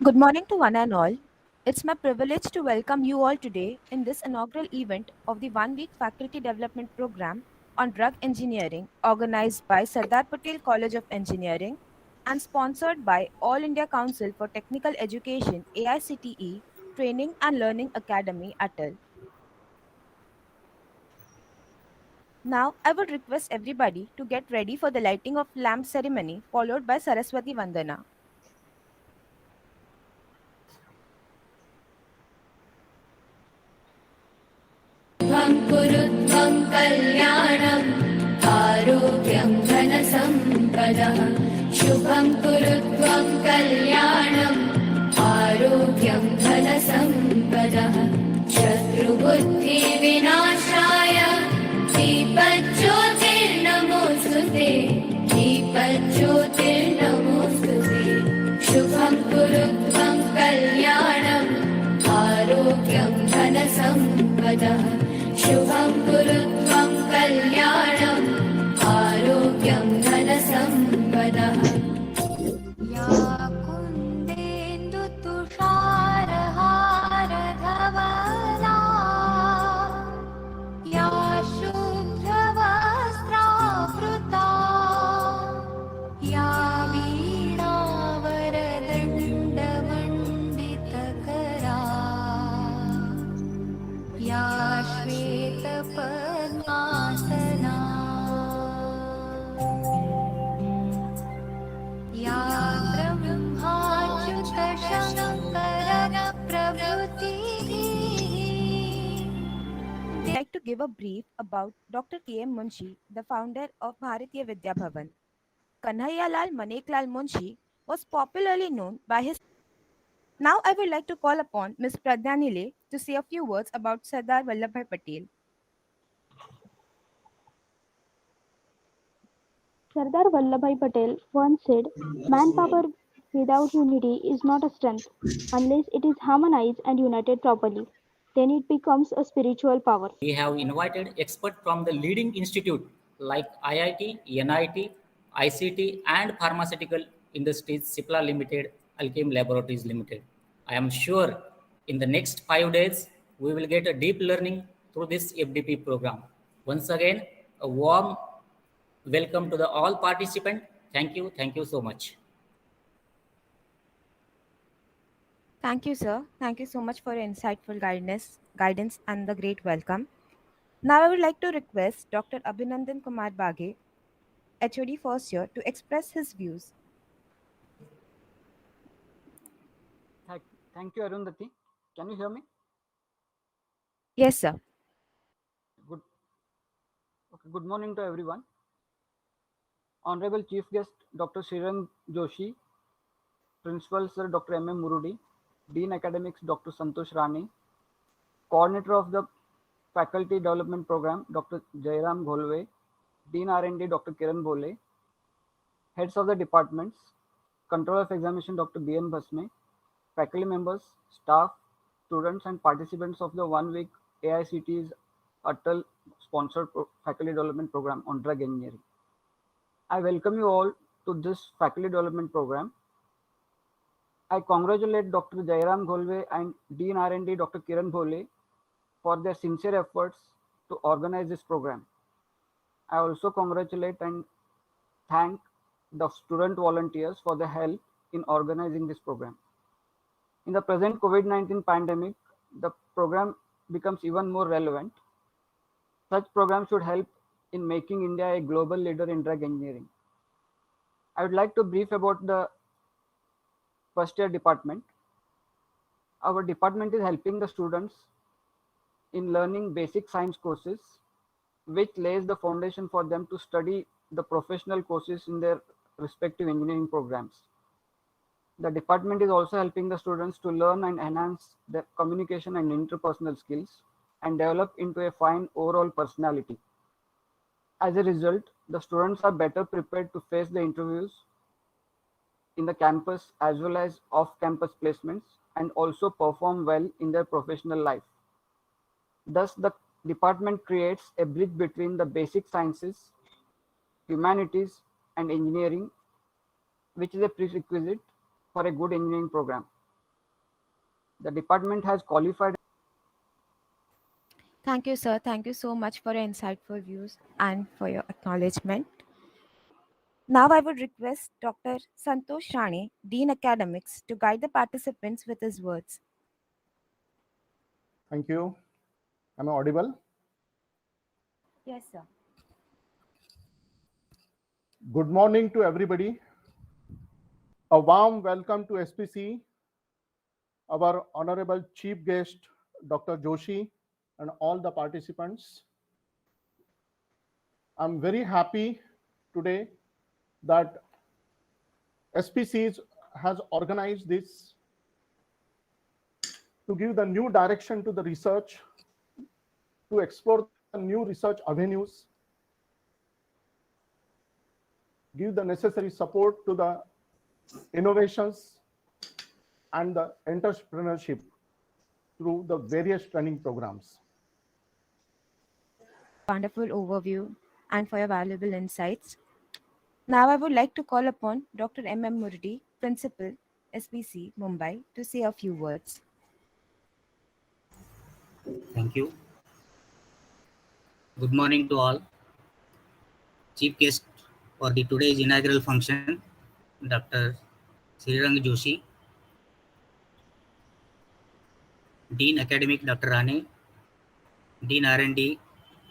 Good morning to one and all. It's my privilege to welcome you all today in this inaugural event of the one week faculty development program on drug engineering organized by Sardar Patel College of Engineering and sponsored by All India Council for Technical Education AICTE Training and Learning Academy ATL. Now, I would request everybody to get ready for the lighting of lamp ceremony followed by Saraswati Vandana. त्वं कुरु त्वं कल्याणम् आरोग्यं धनसम्पदः शुभं कुरु त्वं कल्याणम् आरोग्यं धनसम्पदः शत्रुबुद्धिविनाशाय दीपज्योतिर्नमोऽस्तु ते दीपज्योतिर्नमोऽस्तु ते शुभं कुरु त्वं कल्याणम् आरोग्यं धनसम्पदः शुभं कुरु त्वं कल्याणम् आरोग्यं धनसम्पदः या कुन्देन्दुतुषारहारधवला या शुभ्रवस्त्रावृता या वीणावरदण्डमण्डितकरा या श्वेतपद्मासना या ब्रह्माच्युतशङ्करप्रभृतिः I'd like to give a brief about Dr. K.M. Munshi, the founder of Bharatiya Vidya Bhavan. Kanhaiyalal Maneklal Munshi was popularly known by his. Now I would like to call upon Ms. Pradhanile to say a few words about Sardar Vallabhbhai Patel. Sardar Vallabhbhai Patel once said, "Manpower without unity is not a strength. Unless it is harmonized and united properly, then it becomes a spiritual power." We have invited experts from the leading institute like IIT, NIT, ICT, and pharmaceutical industries, Cipla Limited, Alchem Laboratories Limited. I am sure in the next 5 days, we will get a deep learning through this FDP program. Once again, a warm welcome to the all participants. Thank you. Thank you so much. Thank you, sir. Thank you so much for your insightful guidance and the great welcome. Now I would like to request Dr. Abhinandan Kumar Bage, HOD first year, to express his views. Thank you, Arundhati. Can you hear me? Yes, sir. Good. Okay. Good morning to everyone. Honorable Chief Guest Dr. Shriram Joshi, Principal Sir Dr. M. M. Murudi, Dean Academics Dr. Santosh Rane, Coordinator of the Faculty Development Program Dr. Jairam Gholve, Dean R&D Dr. Kiran Bole, Heads of the Departments, Control of Examination Dr. B. N. Bhasme, faculty members, staff, students and participants of the 1 week AICTE's ATAL sponsored faculty development program on drug engineering. I welcome you all to this faculty development program. I congratulate Dr. Jairam Gholve and Dean R&D Dr. Kiran Bole for their sincere efforts to organize this program. I also congratulate and thank the student volunteers for their help in organizing this program. In the present COVID-19 pandemic, the program becomes even more relevant. Such programs should help in making India a global leader in drug engineering. I would like to brief about the first year department. Our department is helping the students in learning basic science courses, which lays the foundation for them to study the professional courses in their respective engineering programs. The department is also helping the students to learn and enhance their communication and interpersonal skills and develop into a fine overall personality. As a result, the students are better prepared to face the interviews in the campus as well as off-campus placements and also perform well in their professional life. Thus, the department creates a bridge between the basic sciences, humanities, and engineering, which is a prerequisite for a good engineering program. The department has qualified. Thank you, sir. Thank you so much for your insightful views and for your acknowledgement. Now I would request Dr. Santosh Rane, Dean Academics, to guide the participants with his words. Thank you. Am I audible? Yes, sir. Good morning to everybody. A warm welcome to SPC, our honorable chief guest, Dr. Joshi, and all the participants. I'm very happy today that SPC has organized this to give the new direction to the research, to explore the new research avenues, give the necessary support to the innovations and the entrepreneurship through the various training programs. Wonderful overview and for your valuable insights. Now I would like to call upon Dr. M.M. Murdi, Principal, SPC, Mumbai, to say a few words. Thank you. Good morning to all. Chief guest for the today's inaugural function, Dr. Srirang Joshi, Dean Academic Dr. Rane, Dean R&D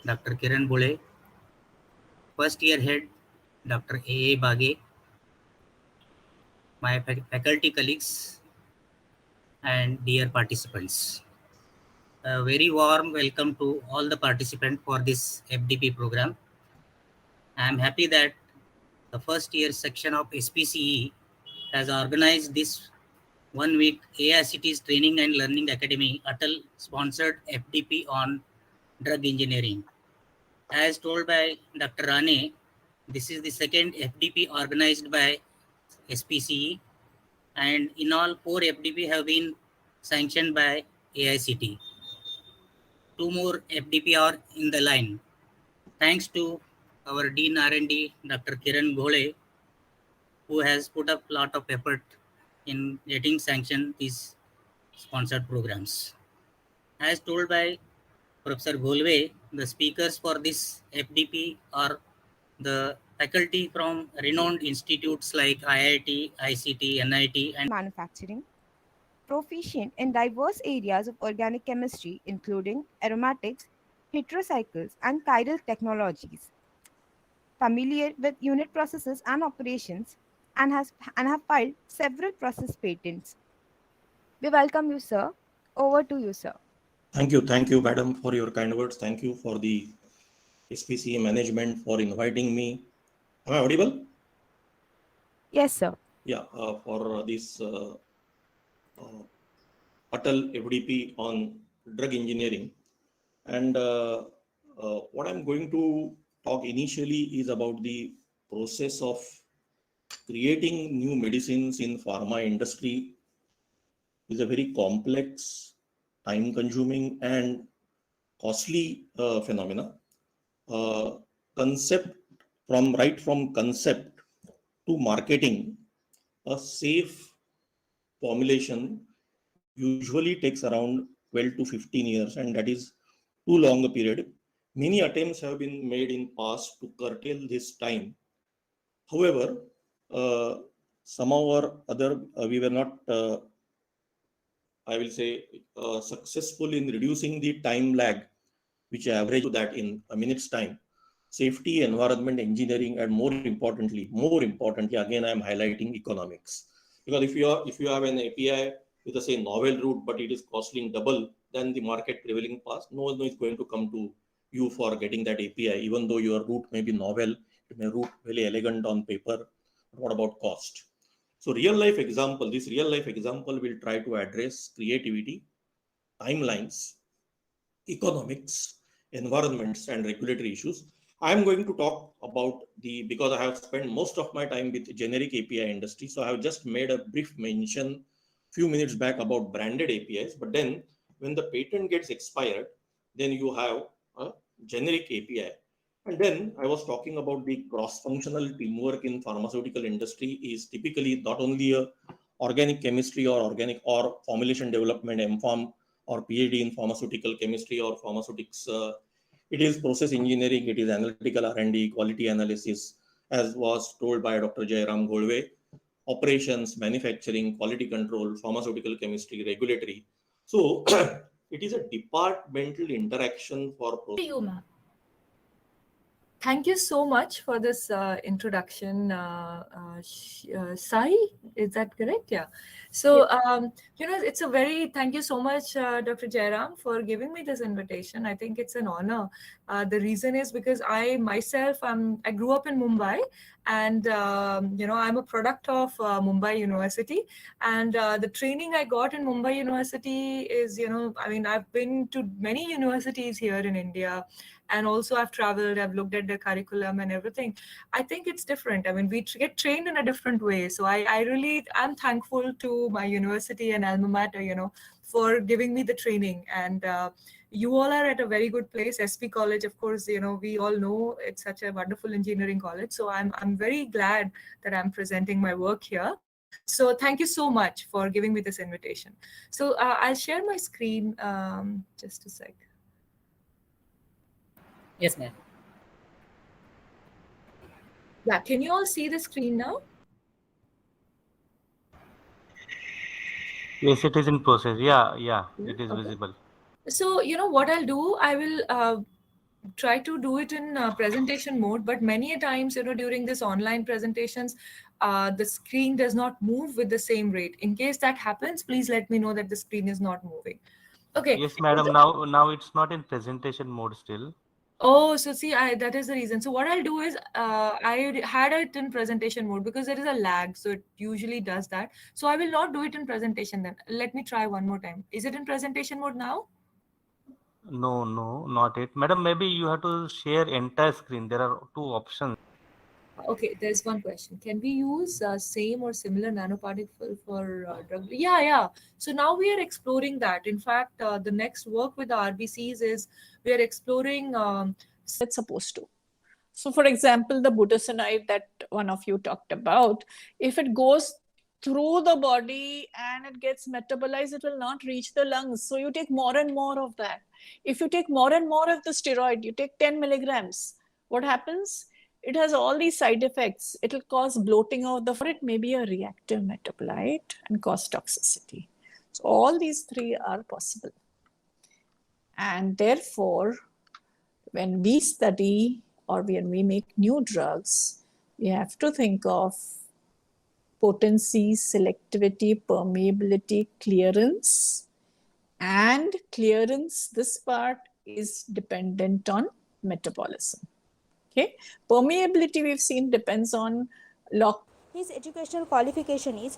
Dr. Kiran Bole, First Year Head Dr. A.A. Bage, my faculty colleagues, and dear participants. A very warm welcome to all the participants for this FDP program. I am happy that the first year section of SPCE has organized this 1 week AICT's Training and Learning Academy Atal sponsored FDP on drug engineering. As told by Dr. Rane, this is the second FDP organized by SPCE, and in all 4 FDP have been sanctioned by AICT. 2 more FDP are in the line. Thanks to our Dean R&D, Dr. Kiran Bole, who has put up a lot of effort in getting sanctioned these sponsored programs. As told by Professor Golve, the speakers for this FDP are the faculty from renowned institutes like IIT, ICT, NIT, and Manufacturing, proficient in diverse areas of organic chemistry, including aromatics, heterocycles, and chiral technologies, familiar with unit processes and operations, and have filed several process patents. We welcome you, sir. Over to you, sir. Thank you, madam, for your kind words. Thank you for the SPCA management for inviting me. Am I audible? Yes, sir. Yeah, for this Atal FDP on drug engineering. And what I'm going to talk initially is about the process of creating new medicines in pharma industry. Is a very complex, time-consuming, and costly phenomena. Concept from concept to marketing, a safe formulation usually takes around 12 to 15 years, and that is too long a period. Many attempts have been made in past to curtail this time. However, somehow or other, we were not, I will say, successful in reducing the time lag, which average to that in a minute's time. Safety, environment, engineering, and more importantly, again, I am highlighting economics. Because if you have an API with a say novel route, but it is costing double than the market prevailing past, no one is going to come to you for getting that API, even though your route may be novel, it may route very elegant on paper. But what about cost? So this real life example will try to address creativity, timelines, economics, environments, and regulatory issues. I'm going to talk about because I have spent most of my time with generic API industry. So I have just made a brief mention few minutes back about branded APIs, but then when the patent gets expired, then you have a generic API. And then I was talking about the cross-functional teamwork in pharmaceutical industry is typically not only a organic chemistry or organic or formulation development, MPharm, or PhD in pharmaceutical chemistry or pharmaceutics. It is process engineering, it is analytical R&D, quality analysis, as was told by Dr. Jairam Golve, operations, manufacturing, quality control, pharmaceutical chemistry, regulatory. So it is a departmental interaction for You, ma'am. Thank you so much for this introduction, Sai. Is that correct? Yeah. So, it's a thank you so much, Dr. Jairam, for giving me this invitation. I think it's an honor. The reason is because I myself, I grew up in Mumbai, and, I'm a product of Mumbai University. And the training I got in Mumbai University is, I've been to many universities here in India. And also I've traveled, I've looked at the curriculum and everything. I think it's different. I mean, we get trained in a different way. So I'm thankful to my university and alma mater, for giving me the training. And you all are at a very good place. SP College, of course, we all know it's such a wonderful engineering college. So I'm very glad that I'm presenting my work here. So thank you so much for giving me this invitation. So I'll share my screen, just a sec. Yes, ma'am. Yeah, can you all see the screen now? Yes, it is in process. Yeah, it is Okay. visible. So, what I'll do, I will try to do it in presentation mode, but many a times, during this online presentations, the screen does not move with the same rate. In case that happens, please let me know that the screen is not moving. Okay. Yes, madam. Now it's not in presentation mode still. Oh, so see, that is the reason. So what I'll do is, I had it in presentation mode because there is a lag, so it usually does that. So I will not do it in presentation then. Let me try one more time. Is it in presentation mode now? No, not it. Madam, maybe you have to share entire screen. There are two options. Okay, there's one question. Can we use same or similar nanoparticle for drug? Yeah. So now we are exploring that. In fact, the next work with the RBCs is we are exploring. It's supposed to. So, for example, the budesonide that one of you talked about, if it goes through the body and it gets metabolized, it will not reach the lungs. So you take more and more of that. If you take more and more of the steroid, you take 10 milligrams. What happens? It has all these side effects. It will cause bloating of the, it may be a reactive metabolite and cause toxicity. So all these three are possible. And therefore, when we study or when we make new drugs, we have to think of potency, selectivity, permeability, clearance. And clearance, this part is dependent on metabolism. Okay, permeability we've seen depends on lock. His educational qualification is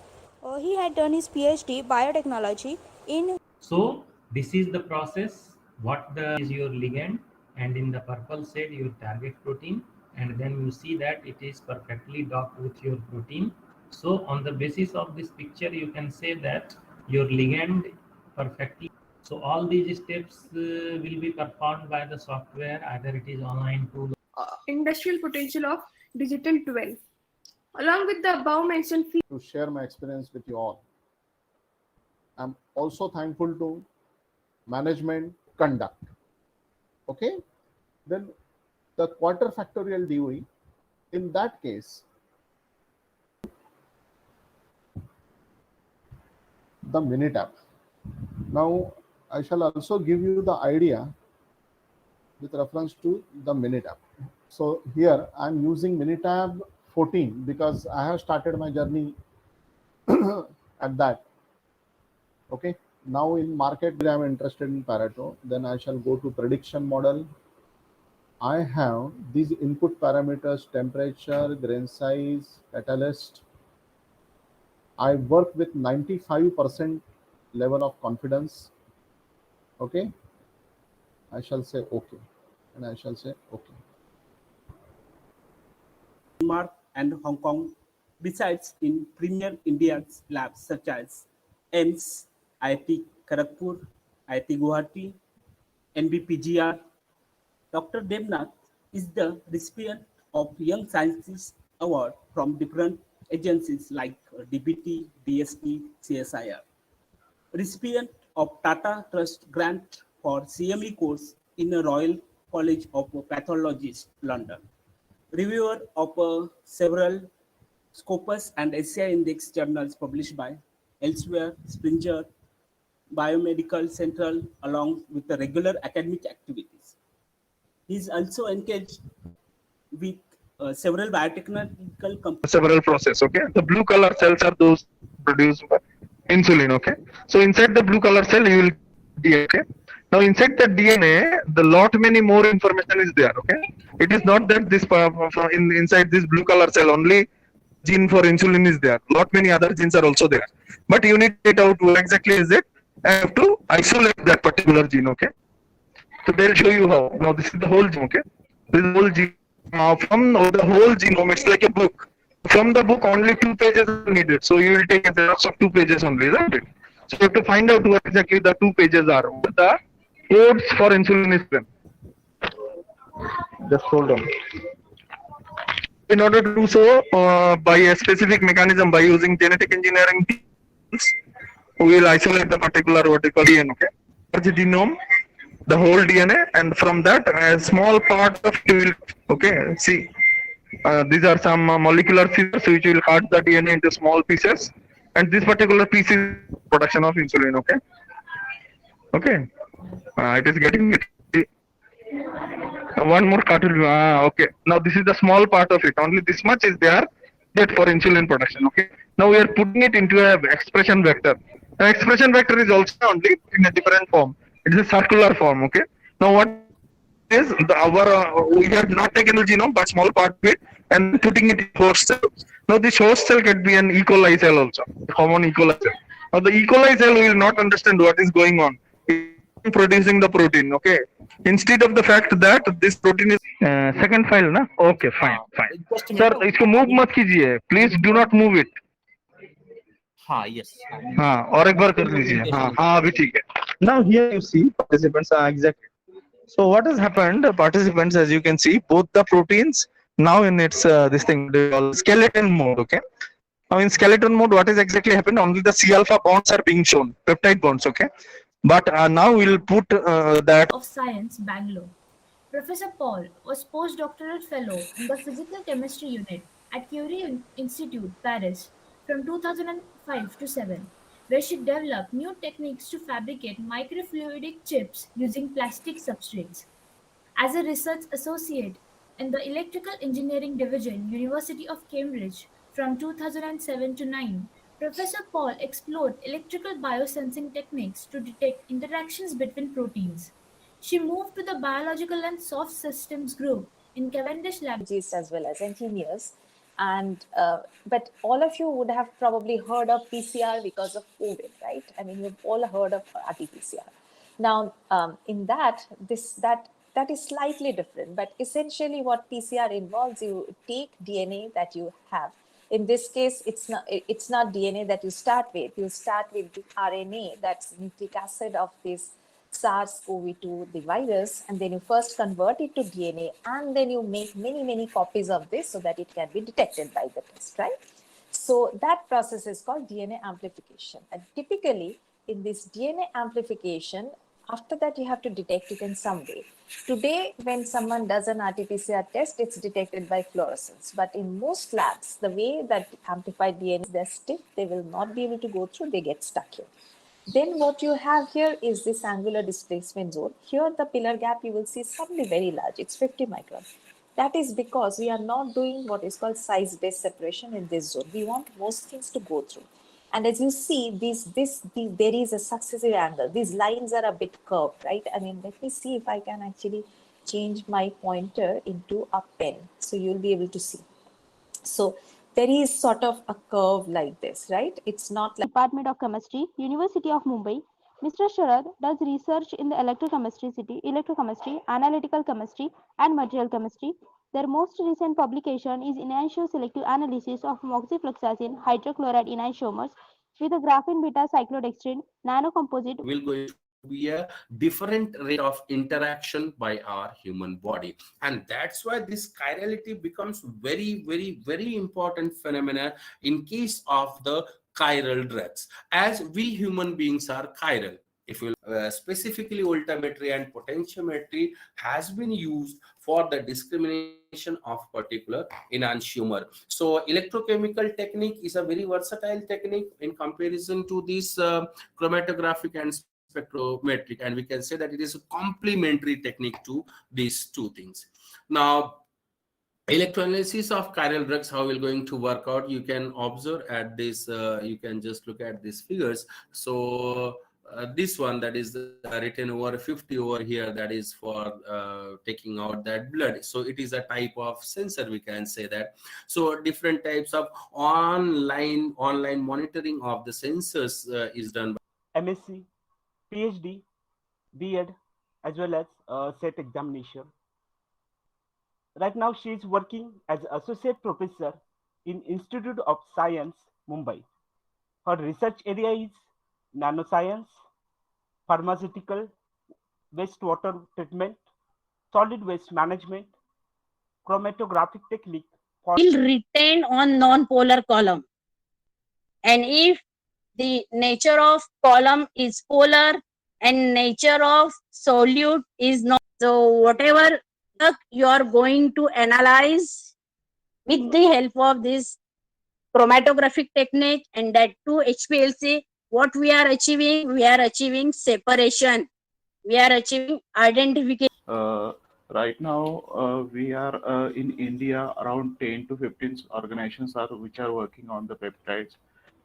he had done his PhD biotechnology in. So this is the process. What is your ligand, and in the purple shade your target protein, and then you see that it is perfectly docked with your protein. So on the basis of this picture, you can say that your ligand perfectly. So all these steps will be performed by the software, either it is online tool. Industrial potential of digital 12. Along with the above mentioned to share my experience with you all. I'm also thankful to management conduct. Okay, then the quarter factorial DOE, in that case, the Minitab. Now I shall also give you the idea with reference to the Minitab. So here I'm using Minitab 14 because I have started my journey at that. Okay, now in market I'm interested in Pareto, then I shall go to prediction model. I have these input parameters: temperature, grain size, catalyst. I work with 95% level of confidence. Okay, I shall say okay, and I shall say okay. Denmark and Hong Kong, besides in premier Indian labs such as AIIMS, IIT Kharagpur, IIT Guwahati, NBPGR. Dr. Devnath is the recipient of Young Scientist Award from different agencies like DBT, DST, CSIR. Recipient of Tata Trust grant for CME course in the Royal College of Pathologists, London. Reviewer of several Scopus and SCI Index journals published by Elsewhere, Springer, Biomedical Central, along with the regular academic activities. He is also engaged with several biotechnological companies. Several process. Okay, the blue color cells are those produced by insulin. Okay, so inside the blue color cell you will DNA. Okay, now inside the DNA the lot many more information is there. Okay, it is not that this inside this blue color cell only gene for insulin is there, lot many other genes are also there, but you need to get out what exactly is it and have to isolate that particular gene. Okay, so they'll show you how. Now this is the whole gene. Okay, this is the whole gene. From the whole genome, it's like a book. From the book, only 2 pages are needed. So you will take a xerox of 2 pages only, isn't it? So you have to find out what exactly the 2 pages are. What the codes for insulin is them. Just hold on. In order to do so, by a specific mechanism, by using genetic engineering tools, we will isolate the particular vertical DNA. Okay, the genome, the whole DNA, and from that a small part of it will, okay, see, these are some molecular scissors which will cut the DNA into small pieces, and this particular piece is production of insulin. Okay, okay, it is getting it. One more cut will, okay, now this is the small part of it, only this much is there that for insulin production. Okay, now we are putting it into a expression vector. An expression vector is also only in a different form. It is a circular form. Okay, now what is we have not taken the genome but small part of it and putting it in host cell. Now this host cell can be an E. coli cell also, common E. coli cell. Now the E. coli cell will not understand what is going on. It is producing the protein. Okay, instead of the fact that this protein is second file na. Okay, fine. Sir, इसको move मत कीजिए. Please do not move it. हाँ, yes. हाँ, और एक बार कर लीजिए. हाँ, अभी ठीक है. Now here you see participants are exactly. So what has happened? Participants, as you can see, both the proteins now in its this thing they call skeleton mode. Okay. Now in skeleton mode, what is exactly happened? Only the C alpha bonds are being shown, peptide bonds. Okay. But now we'll put that of Science, Bangalore. Professor Paul was postdoctoral fellow in the Physical Chemistry Unit at Curie Institute, Paris, from 2005 to 7, where she developed new techniques to fabricate microfluidic chips using plastic substrates. As a research associate in the Electrical Engineering Division, University of Cambridge, from 2007 to 9, Professor Paul explored electrical biosensing techniques to detect interactions between proteins. She moved to the Biological and Soft Systems group in Cavendish Laboratories as well as engineers. And but all of you would have probably heard of PCR because of COVID, right? I mean, you've all heard of RT-PCR. Now, in that is slightly different, but essentially what PCR involves, you take DNA that you have. In this case, it's not DNA that you start with. You start with the RNA, that's nucleic acid of this SARS-CoV-2, the virus, and then you first convert it to DNA, and then you make many copies of this so that it can be detected by the test, right? So that process is called DNA amplification. And typically in this DNA amplification, after that you have to detect it in some way. Today, when someone does an RT-PCR test, it's detected by fluorescence. But in most labs, the way that amplified DNA is, they're stiff, they will not be able to go through, they get stuck here. Then what you have here is this angular displacement zone. Here the pillar gap you will see suddenly very large, it's 50 microns. That is because we are not doing what is called size-based separation in this zone. We want most things to go through. And as you see, there is a successive angle. These lines are a bit curved, right? I mean, let me see if I can actually change my pointer into a pen. So you'll be able to see. So there is sort of a curve like this, right? It's not like Department of Chemistry, University of Mumbai. Mr. Sharad does research in the electrochemistry, analytical chemistry, and material chemistry. Their most recent publication is enantiomer selective analysis of moxifloxacin hydrochloride enantiomers with a graphene beta cyclodextrin nanocomposite. We'll go be a different rate of interaction by our human body. And that's why this chirality becomes very important phenomena in case of the chiral drugs, as we human beings are chiral. If you specifically voltammetry and potentiometry has been used for the discrimination of particular enantiomer. So electrochemical technique is a very versatile technique in comparison to this chromatographic and spectrometric, and we can say that it is a complementary technique to these two things. Now, electroanalysis of chiral drugs, how we're going to work out, you can observe at this, you can just look at these figures. So this one, that is written over 50 over here, that is for taking out that blood. So it is a type of sensor, we can say that. So different types of online monitoring of the sensors is done by MSc, PhD, B.Ed, as well as SET examination. Right now, she is working as associate professor in Institute of Science, Mumbai. Her research area is nanoscience, pharmaceutical, wastewater treatment, solid waste management, chromatographic technique. Will retain on non-polar column, and if the nature of column is polar and nature of solute is not, so whatever you are going to analyze with the help of this chromatographic technique and that too HPLC, what we are achieving separation, we are achieving identification. Right now, we are in India, around 10 to 15 organizations which are working on the peptides.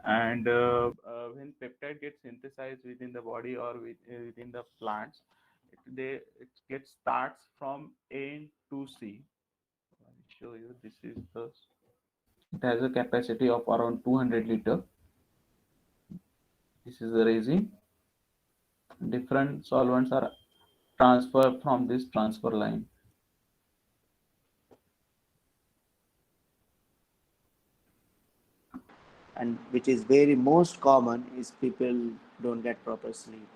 And when peptide gets synthesized within the body or within the plants, it starts from N to C. I'll show you. This is the. It has a capacity of around 200 liter. This is the resin. Different solvents are transferred from this transfer line. And which is very most common is people don't get proper sleep.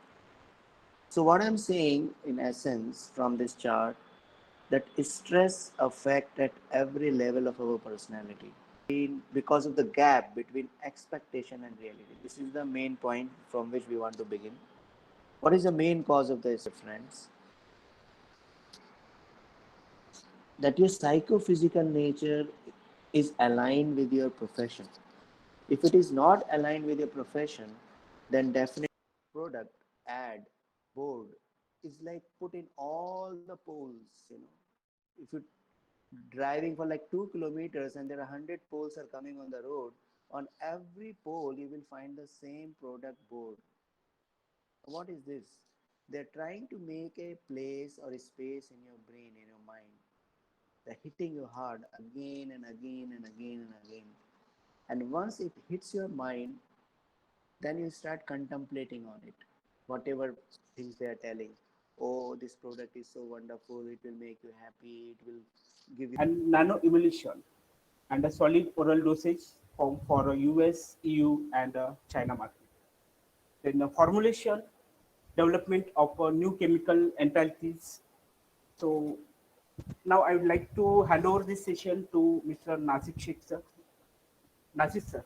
So what I'm saying in essence from this chart, that stress affects at every level of our personality because of the gap between expectation and reality. This is the main point from which we want to begin. What is the main cause of this, friends? That your psychophysical nature is aligned with your profession. If it is not aligned with your profession, then definitely product, ad, board is like put in all the poles, If you're driving for like 2 kilometers and there are 100 poles are coming on the road, on every pole you will find the same product board. What is this? They're trying to make a place or a space in your brain, in your mind. They're hitting you hard again and again and again and again. And once it hits your mind, then you start contemplating on it. Whatever things they are telling. Oh, this product is so wonderful. It will make you happy. It will give you. And nano emulsion and a solid oral dosage for US, EU, and China market. Then the formulation, development of new chemical entities. So now I would like to hand over this session to Mr. Nasik Sheikh sir. Nasik sir.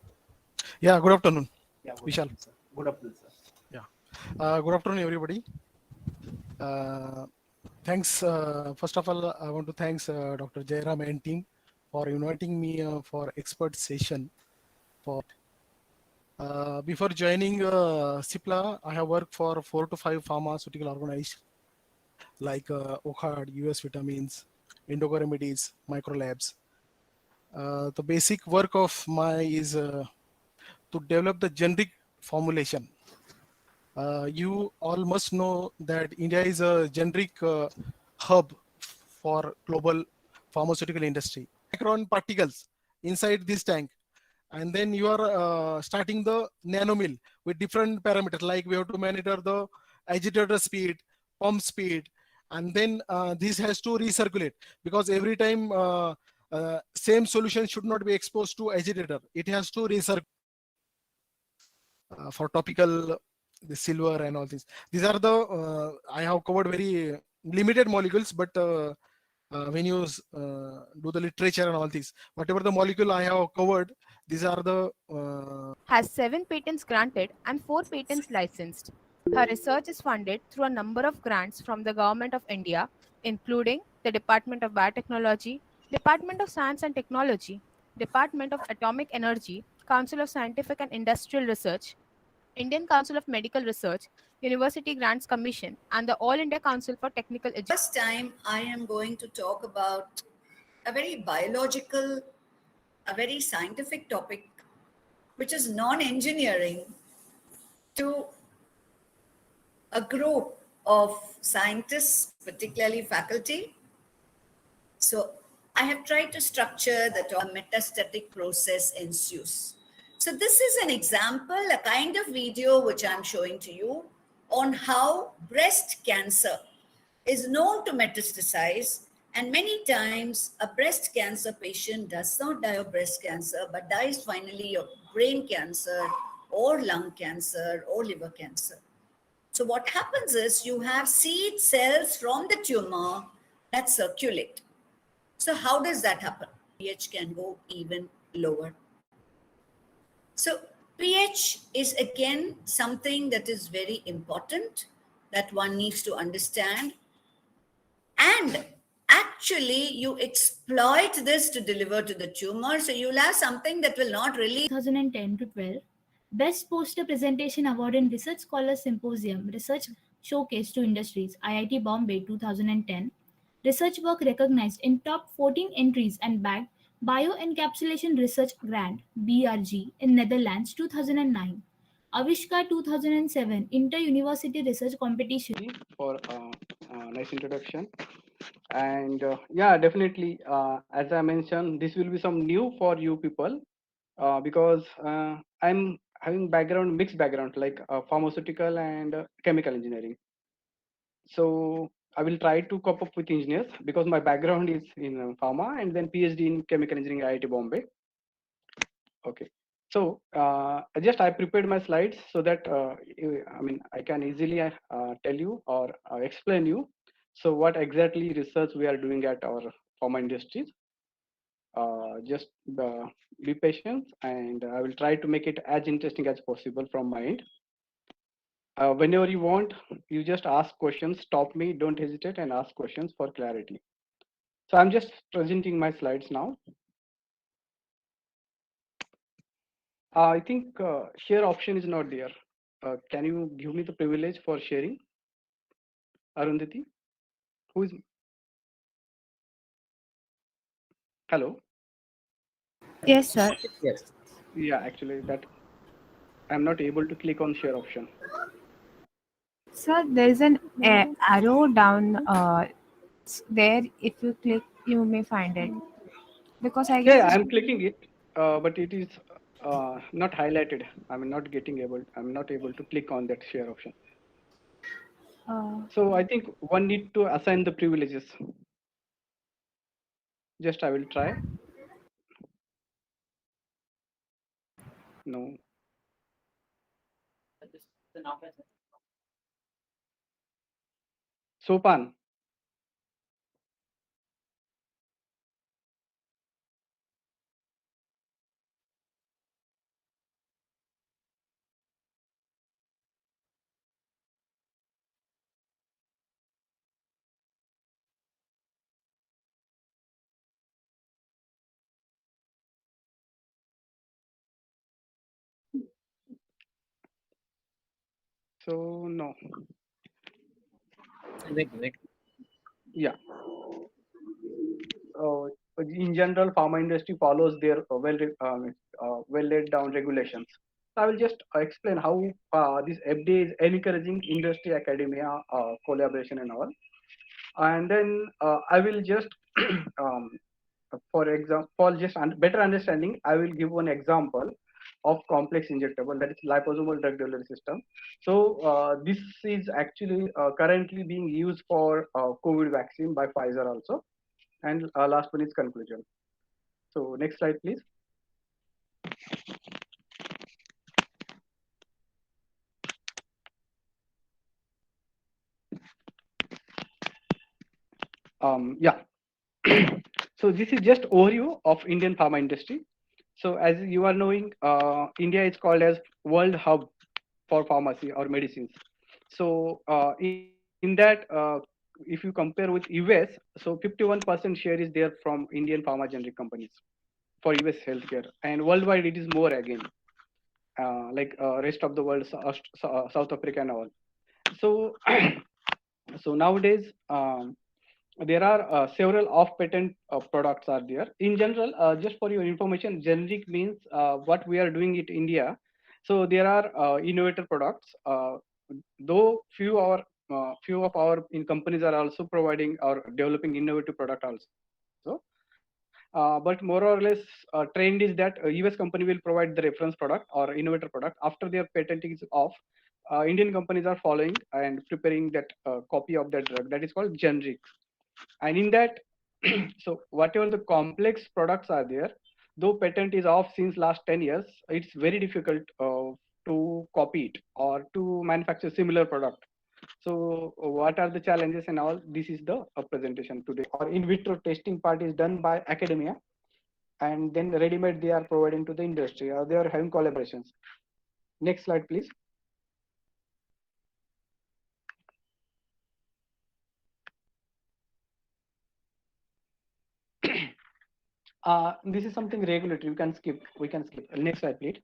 Yeah, good afternoon. Yeah, good Vishal. afternoon, sir. Good afternoon, sir. Yeah. Good afternoon, everybody. Thanks. First of all, I want to thank Dr. Jairam and team for inviting me for expert session. Before joining CIPLA, I have worked for 4 to 5 pharmaceutical organizations like OCHAD, US Vitamins, Indoco Remedies, Microlabs. The basic work of my is to develop the generic formulation. You all must know that India is a generic hub for global pharmaceutical industry. Micron particles inside this tank, and then you are starting the nanomill with different parameters, like we have to monitor the agitator speed, pump speed, and then this has to recirculate, because every time same solution should not be exposed to agitator. It has to recirculate for topical the silver and all these. These are the I have covered very limited molecules, but when you do the literature and all these, whatever the molecule I have covered, these are the Has 7 patents granted and 4 patents licensed. Her research is funded through a number of grants from the Government of India, including the Department of Biotechnology, Department of Science and Technology, Department of Atomic Energy, Council of Scientific and Industrial Research, Indian Council of Medical Research, University Grants Commission, and the All India Council for Technical Education. First time I am going to talk about a very biological, a very scientific topic, which is non-engineering, to a group of scientists, particularly faculty. So I have tried to structure that a metastatic process ensues. So this is an example, a kind of video which I'm showing to you on how breast cancer is known to metastasize, and many times a breast cancer patient does not die of breast cancer, but dies finally of brain cancer or lung cancer or liver cancer. So what happens is you have seed cells from the tumor that circulate. So how does that happen? pH can go even lower. So pH is again something that is very important that one needs to understand. And actually you exploit this to deliver to the tumor. So you'll have something that will not really. 2010 to 12, Best Poster Presentation Award in Research Scholars Symposium, Research Showcase to Industries, IIT Bombay 2010. Research work recognized in top 14 entries and bagged Bioencapsulation Research Grant, BRG, in Netherlands 2009. Avishkar 2007 Inter-University Research Competition. For nice introduction. And yeah, definitely, as I mentioned, this will be some new for you people because I'm having mixed background, like pharmaceutical and chemical engineering. So I will try to cope up with engineers because my background is in pharma and then PhD in chemical engineering IIT Bombay. Okay. So I prepared my slides so that I can easily tell you or explain you. So what exactly research we are doing at our pharma industries. Just be patient, and I will try to make it as interesting as possible from my end. Whenever you want, you just ask questions, stop me, don't hesitate, and ask questions for clarity. So I'm just presenting my slides now. I think share option is not there. Can you give me the privilege for sharing? Arundhati? Who is? Hello? Yes, sir. Yes. Yeah, actually that I'm not able to click on share option. Sir, there is an arrow down there. If you click, you may find it. Because I guess Yeah, I'm clicking it, but it is not highlighted. I'm not able to click on that share option. So I think one need to assign the privileges. Just I will try. No. Sopan. So no. Wait. Yeah. In general, pharma industry follows their well laid down regulations. I will just explain how this FDA is encouraging industry, academia, collaboration and all. And then I will just, for example, for just better understanding, I will give one example of complex injectable, that is liposomal drug delivery system. So this is actually currently being used for COVID vaccine by Pfizer also. And last one is conclusion. So next slide, please. Yeah. So this is just overview of Indian pharma industry. So as you are knowing, India is called as world hub for pharmacy or medicines. So in that, if you compare with US, so 51% share is there from Indian pharma generic companies for US healthcare, and worldwide it is more again, like rest of the world, South Africa and all. So so nowadays. There are several off-patent products are there. In general, just for your information, generic means what we are doing in India. So there are innovator products, though few of our in companies are also providing or developing innovative product also. But more or less, trend is that US company will provide the reference product or innovator product after their patent is off. Indian companies are following and preparing that copy of that drug that is called generic. And in that, so whatever the complex products are there, though patent is off since last 10 years, it's very difficult to copy it or to manufacture similar product. So what are the challenges and all? This is the presentation today. Or in vitro testing part is done by academia, and then ready-made they are providing to the industry, or they are having collaborations. Next slide, please. This is something regulatory. We can skip. We can skip. Next slide, please.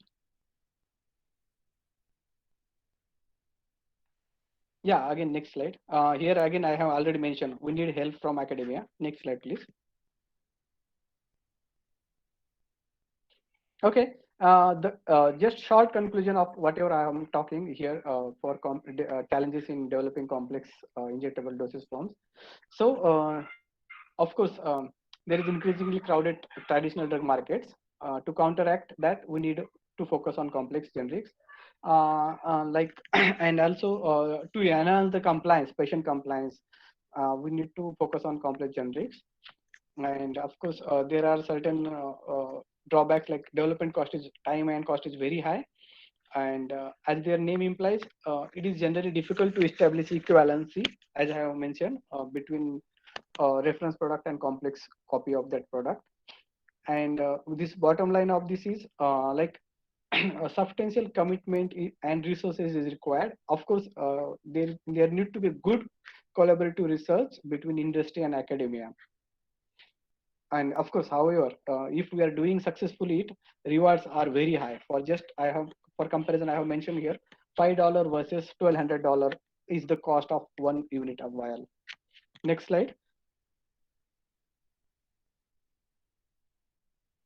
Yeah, again, next slide. Here again, I have already mentioned we need help from academia. Next slide, please. Okay. Just short conclusion of whatever I am talking here for challenges in developing complex injectable dosage forms. So, of course, there is increasingly crowded traditional drug markets. To counteract that, we need to focus on complex generics. Like and also to enhance the compliance, patient compliance, we need to focus on complex generics. And of course, there are certain drawbacks, like development cost is time and cost is very high. And as their name implies, it is generally difficult to establish equivalency, as I have mentioned, between reference product and complex copy of that product. And this bottom line of this is like a substantial commitment and resources is required. Of course, there need to be good collaborative research between industry and academia. And of course, however, if we are doing successfully, rewards are very high. For comparison, I have mentioned here, $5 versus $1,200 is the cost of 1 unit of vial. Next slide.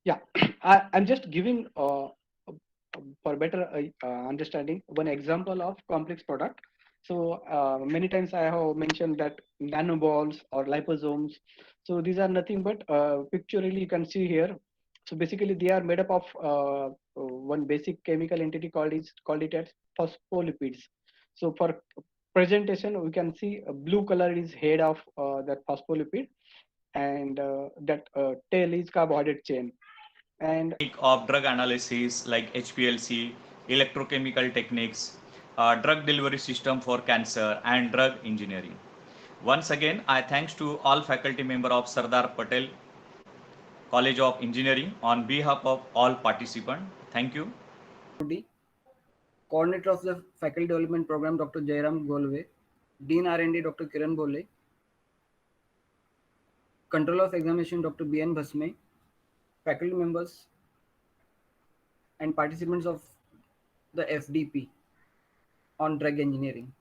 Yeah, I'm just giving for better understanding one example of complex product. So many times I have mentioned that nanoballs or liposomes. So these are nothing but pictorially you can see here. So basically they are made up of one basic chemical entity called it as phospholipids. So for presentation, we can see a blue color is head of that phospholipid, and that tail is carbohydrate chain. And of drug analysis like HPLC, electrochemical techniques, drug delivery system for cancer, and drug engineering. Once again, I thanks to all faculty member of Sardar Patel College of Engineering on behalf of all participants. Thank you. Coordinator of the Faculty Development Program, Dr. Jairam Golve, Dean R&D, Dr. Kiran Bole, Controller of Examination, Dr. B.N. Bhasme, faculty members and participants of the FDP on drug engineering.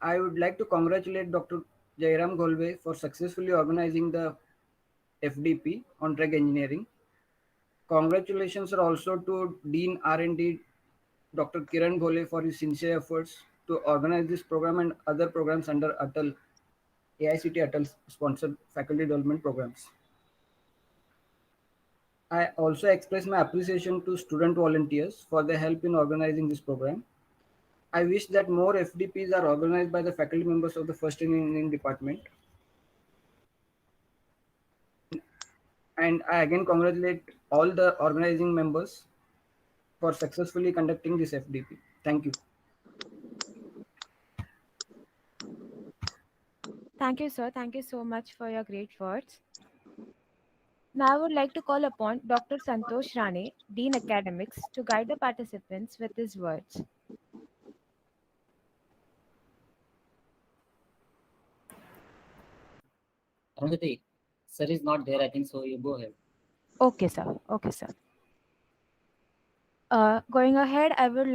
I would like to congratulate Dr. Jairam Golve for successfully organizing the FDP on drug engineering. Congratulations are also to Dean R&D, Dr. Kiran Bole, for his sincere efforts to organize this program and other programs under ATAL, AICT ATAL sponsored faculty development programs. I also express my appreciation to student volunteers for their help in organizing this program. I wish that more FDPs are organized by the faculty members of the First Engineering Department. And I again congratulate all the organizing members for successfully conducting this FDP. Thank you. Thank you, sir. Thank you so much for your great words. Now I would like to call upon Dr. Santosh Rane, Dean Academics, to guide the participants with his words. Arundhati, sir is not there, I think, so you go ahead. Okay, sir. Okay, sir. Going ahead, I would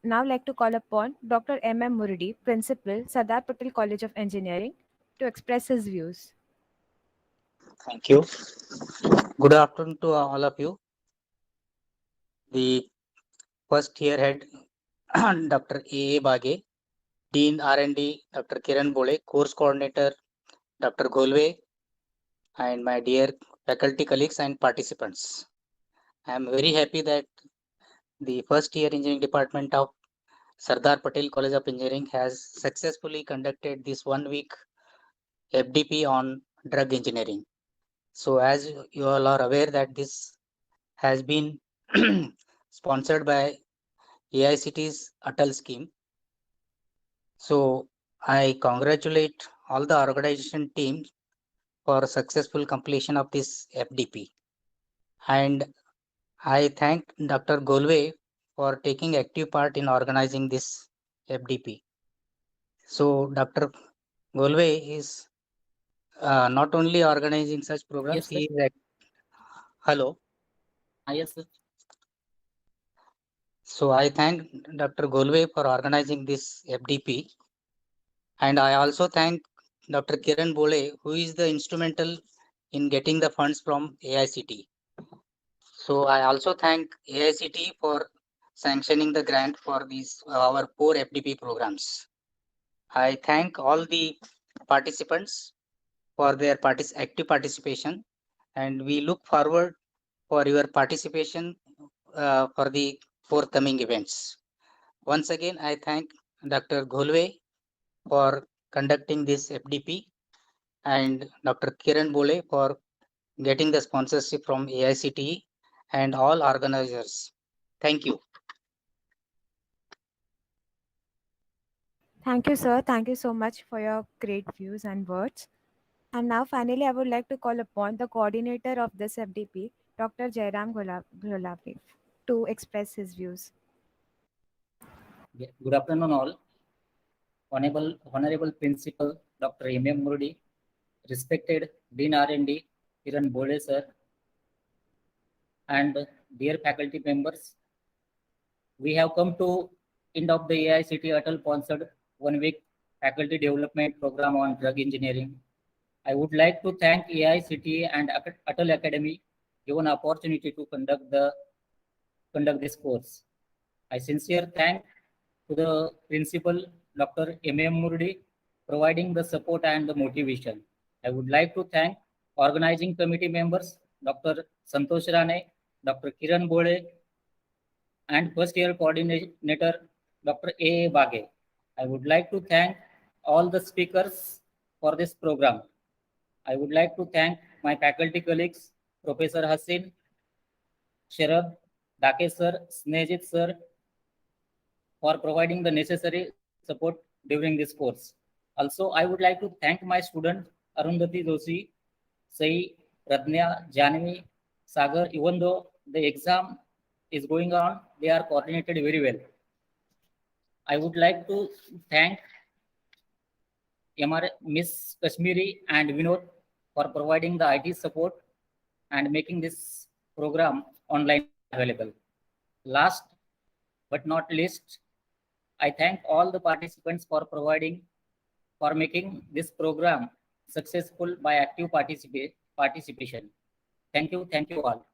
now like to call upon Dr. M.M. Muridi, Principal, Sardar Patel College of Engineering, to express his views. Thank you. Good afternoon to all of you. The first year head, Dr. A. Bage, Dean R&D, Dr. Kiran Bole, Course Coordinator, Dr. Golve, and my dear faculty colleagues and participants. I am very happy that the first year engineering department of Sardar Patel College of Engineering has successfully conducted this 1 week FDP on drug engineering. So as you all are aware that this has been sponsored by AICT's Atal scheme. So I congratulate all the organization teams for successful completion of this FDP. And I thank Dr. Golve for taking active part in organizing this FDP. So Dr. Golve is not only organizing such programs, Yes, he is hello. Yes, sir. So I thank Dr. Golve for organizing this FDP. And I also thank Dr. Kiran Bole, who is the instrumental in getting the funds from AICT. So I also thank AICT for sanctioning the grant for these our 4 FDP programs. I thank all the participants for their active participation, and we look forward for your participation for the forthcoming events. Once again, I thank Dr. Golve for conducting this FDP and Dr. Kiran Bole for getting the sponsorship from AICTE and all organizers. Thank you. Thank you, sir. Thank you so much for your great views and words. And now, finally, I would like to call upon the coordinator of this FDP, Dr. Jairam Gulabi, to express his views. Good afternoon, all. Honorable Principal Dr. M.M. Muridi, respected Dean R&D Kiran Bole sir, and dear faculty members, we have come to end of the AICT Atal sponsored 1 week faculty development program on drug engineering. I would like to thank AICT and Atal Academy given opportunity to conduct this course. I sincere thank to the principal Dr. M.M. Muridi providing the support and the motivation. I would like to thank organizing committee members Dr. Santosh Rane, Dr. Kiran Bole, and first year coordinator Dr. A. Bage. I would like to thank all the speakers for this program. I would like to thank my faculty colleagues, Professor Hassin, Sharad, Dake sir, Snejit sir, for providing the necessary support during this course. Also, I would like to thank my students Arundhati Joshi, Sai, Pradnya, Janvi, Sagar. Even though the exam is going on, they are coordinated very well. I would like to thank Miss Kashmiri and Vinod for providing the IT support and making this program online available. Last but not least, I thank all the participants for making this program successful by active participation. Thank you all.